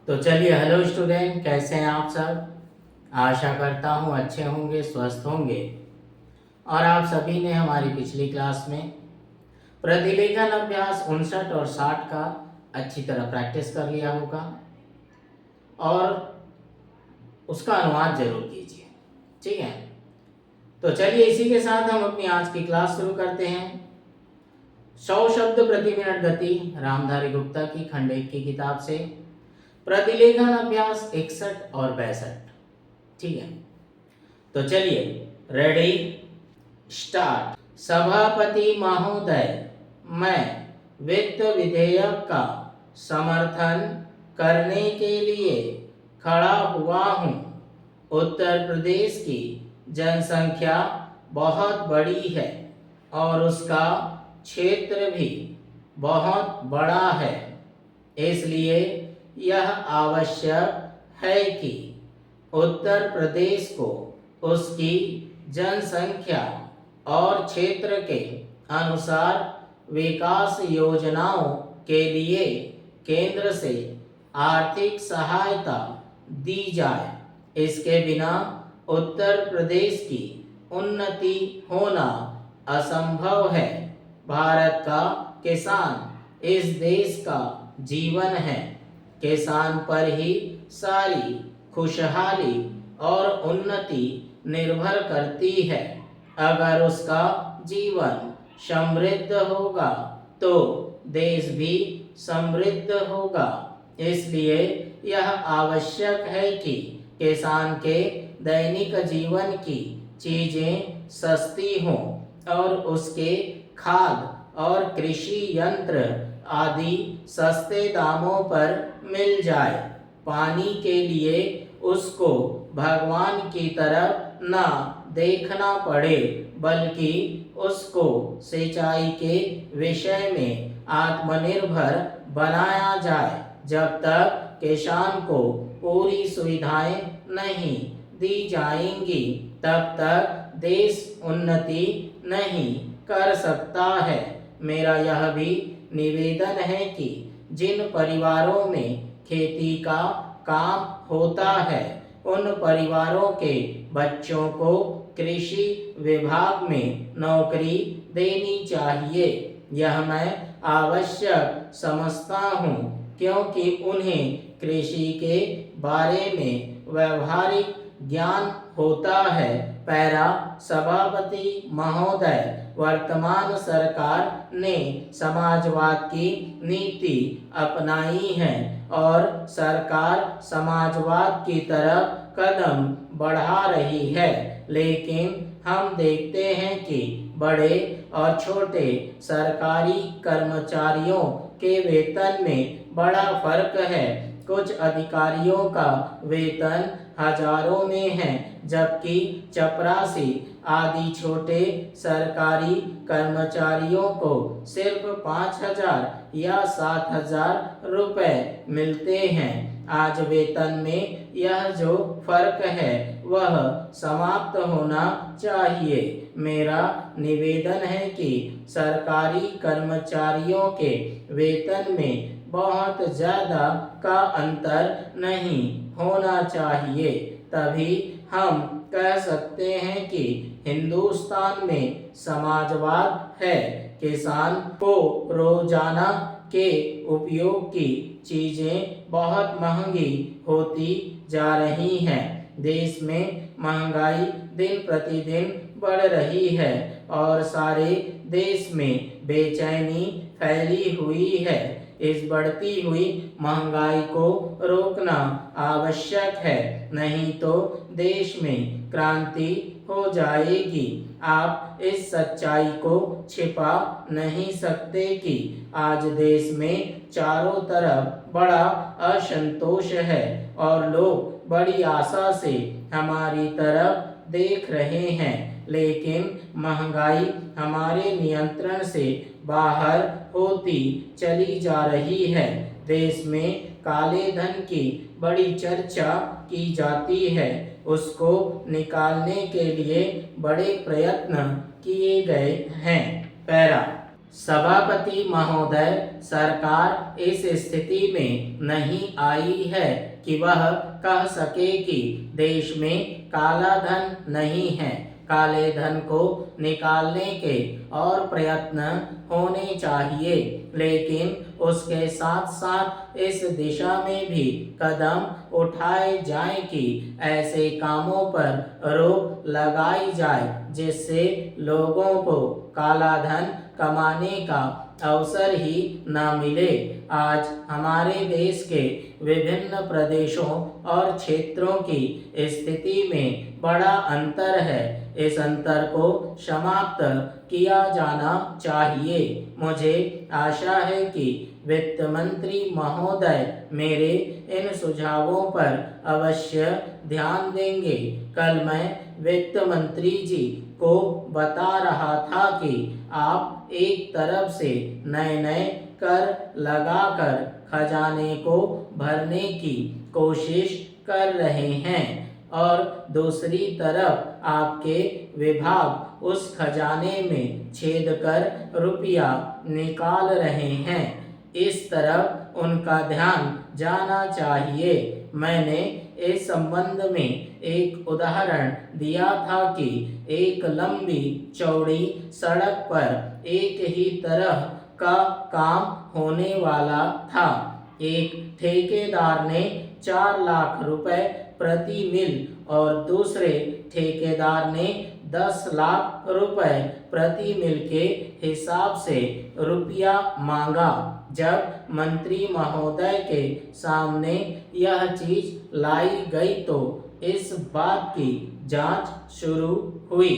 तो चलिए, hello student, कैसे हैं आप सब। आशा करता हूँ अच्छे होंगे, स्वस्थ होंगे। और आप सभी ने हमारी पिछली क्लास में प्रतिलेखन अभ्यास 59 और 60 का अच्छी तरह प्रैक्टिस कर लिया होगा और उसका अनुवाद जरूर कीजिए। ठीक है, तो चलिए इसी के साथ हम अपनी आज की क्लास शुरू करते हैं। 100 शब्द प्रति मिनट गति, रामधारी गुप्ता की खंड 1 की किताब से प्रतिलेखन अभ्यास 61 और 62। ठीक है, तो चलिए, रेडी, स्टार्ट। सभापति महोदय, मैं वित्त विधेयक का समर्थन करने के लिए खड़ा हुआ हूँ। उत्तर प्रदेश की जनसंख्या बहुत बड़ी है और उसका क्षेत्र भी बहुत बड़ा है, इसलिए यह आवश्यक है कि उत्तर प्रदेश को उसकी जनसंख्या और क्षेत्र के अनुसार विकास योजनाओं के लिए केंद्र से आर्थिक सहायता दी जाए। इसके बिना उत्तर प्रदेश की उन्नति होना असंभव है। भारत का किसान इस देश का जीवन है। किसान पर ही सारी खुशहाली और उन्नति निर्भर करती है। अगर उसका जीवन समृद्ध होगा तो देश भी समृद्ध होगा। इसलिए यह आवश्यक है कि किसान के दैनिक जीवन की चीजें सस्ती हों और उसके खाद और कृषि यंत्र आदि सस्ते दामों पर मिल जाए। पानी के लिए उसको भगवान की तरफ ना देखना पड़े, बल्कि उसको सिंचाई के विषय में आत्मनिर्भर बनाया जाए। जब तक किसान को पूरी सुविधाएं नहीं दी जाएंगी, तब तक देश उन्नति नहीं कर सकता है। मेरा यह भी निवेदन है कि जिन परिवारों में खेती का काम होता है, उन परिवारों के बच्चों को कृषि विभाग में नौकरी देनी चाहिए। यह मैं आवश्यक समझता हूँ, क्योंकि उन्हें कृषि के बारे में व्यावहारिक ज्ञान होता है। पैरा सभापति महोदय, वर्तमान सरकार ने समाजवाद की नीति अपनाई है और सरकार समाजवाद की तरफ कदम बढ़ा रही है, लेकिन हम देखते हैं कि बड़े और छोटे सरकारी कर्मचारियों के वेतन में बड़ा फर्क है। कुछ अधिकारियों का वेतन हजारों में है, जबकि चपरासी आदि छोटे सरकारी कर्मचारियों को सिर्फ 5,000 या 7,000 रुपए मिलते हैं। आज वेतन में यह जो फर्क है वह समाप्त होना चाहिए। मेरा निवेदन है कि सरकारी कर्मचारियों के वेतन में बहुत ज्यादा का अंतर नहीं होना चाहिए, तभी हम कह सकते हैं कि हिंदुस्तान में समाजवाद है। किसान को रोजाना के उपयोग की चीजें बहुत महंगी होती जा रही हैं। देश में महंगाई दिन प्रतिदिन बढ़ रही है और सारे देश में बेचैनी फैली हुई है। इस बढ़ती हुई महंगाई को रोकना आवश्यक है, नहीं तो देश में क्रांति हो जाएगी। आप इस सच्चाई को छिपा नहीं सकते कि आज देश में चारों तरफ बड़ा असंतोष है और लोग बड़ी आशा से हमारी तरफ देख रहे हैं, लेकिन महंगाई हमारे नियंत्रण से बाहर होती चली जा रही है। देश में काले धन की बड़ी चर्चा की जाती है, उसको निकालने के लिए बड़े प्रयत्न किए गए हैं। पैरा सभापति महोदय, सरकार इस स्थिति में नहीं आई है कि वह कह सके कि देश में काला धन नहीं है। काले धन को निकालने के और प्रयत्न होने चाहिए, लेकिन उसके साथ साथ इस दिशा में भी कदम उठाए जाएं कि ऐसे कामों पर रोक लगाई जाए जिससे लोगों को काला धन कमाने का अवसर ही न मिले। आज हमारे देश के विभिन्न प्रदेशों और क्षेत्रों की स्थिति में बड़ा अंतर है। इस अंतर को समाप्त किया जाना चाहिए। मुझे आशा है कि वित्त मंत्री महोदय मेरे इन सुझावों पर अवश्य ध्यान देंगे। कल मैं वित्त मंत्री जी को बता रहा था कि आप एक तरफ से नए नए कर लगाकर खजाने को भरने की कोशिश कर रहे हैं और दूसरी तरफ आपके विभाग उस खजाने में छेद कर रुपया निकाल रहे हैं। इस तरफ उनका ध्यान जाना चाहिए। मैंने इस संबंध में एक उदाहरण दिया था कि एक लंबी चौड़ी सड़क पर एक ही तरह का काम होने वाला था। एक ठेकेदार ने 4 लाख रुपए प्रति मील और दूसरे ठेकेदार ने 10 लाख रुपए प्रति मील के हिसाब से रुपया मांगा। जब मंत्री महोदय के सामने यह चीज लाई गई तो इस बात की जांच शुरू हुई,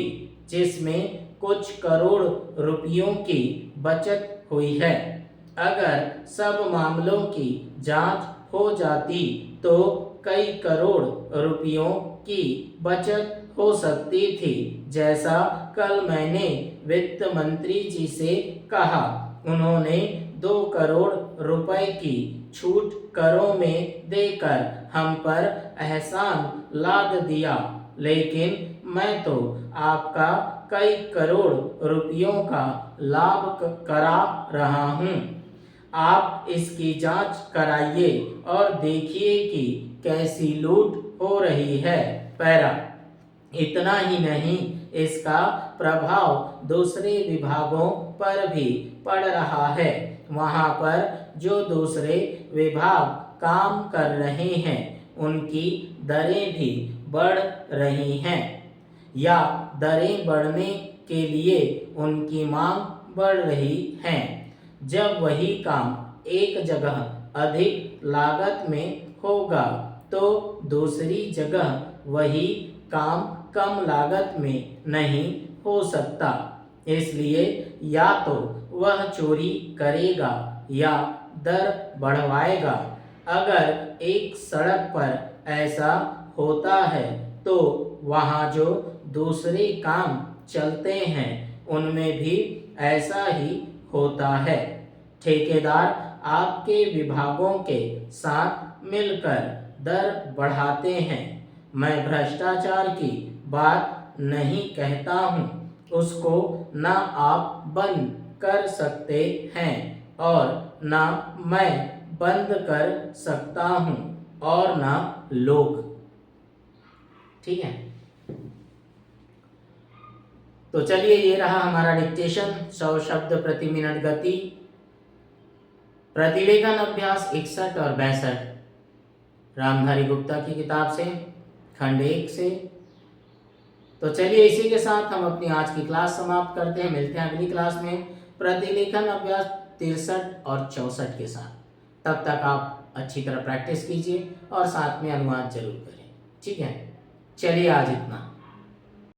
जिसमें कुछ करोड़ रुपयों की बचत हुई है। अगर सब मामलों की जांच हो जाती तो कई करोड़ रुपयों की बचत हो सकती थी, जैसा कल मैंने वित्त मंत्री जी से कहा। उन्होंने 2 करोड़ रुपए की छूट करों में देकर हम पर एहसान लाद दिया, लेकिन मैं तो आपका कई करोड़ रुपयों का लाभ करा रहा हूँ। आप इसकी जांच कराइए और देखिए कि कैसी लूट हो रही है। पैरा। इतना ही नहीं, इसका प्रभाव दूसरे विभागों पर भी पड़ रहा है। वहाँ पर जो दूसरे विभाग काम कर रहे हैं उनकी दरें भी बढ़ रही हैं या दरें बढ़ने के लिए उनकी मांग बढ़ रही है। जब वही काम एक जगह अधिक लागत में होगा तो दूसरी जगह वही काम कम लागत में नहीं हो सकता। इसलिए या तो वह चोरी करेगा या दर बढ़वाएगा। अगर एक सड़क पर ऐसा होता है तो वहाँ जो दूसरे काम चलते हैं उनमें भी ऐसा ही होता है। ठेकेदार आपके विभागों के साथ मिलकर दर बढ़ाते हैं। मैं भ्रष्टाचार की बात नहीं कहता हूँ, उसको ना आप बंद कर सकते हैं और ना मैं बंद कर सकता हूँ और ना लोग। ठीक है, तो चलिए ये रहा हमारा डिक्टेशन। 100 शब्द प्रति मिनट गति, प्रतिलेखन अभ्यास 61 और 62 रामधारी गुप्ता की किताब से, खंड 1 से। तो चलिए इसी के साथ हम अपनी आज की क्लास समाप्त करते हैं। मिलते हैं अगली क्लास में प्रतिलेखन अभ्यास 63 और 64 के साथ। तब तक आप अच्छी तरह प्रैक्टिस कीजिए और साथ में अनुवाद जरूर करें। ठीक है, चलिए आज इतना।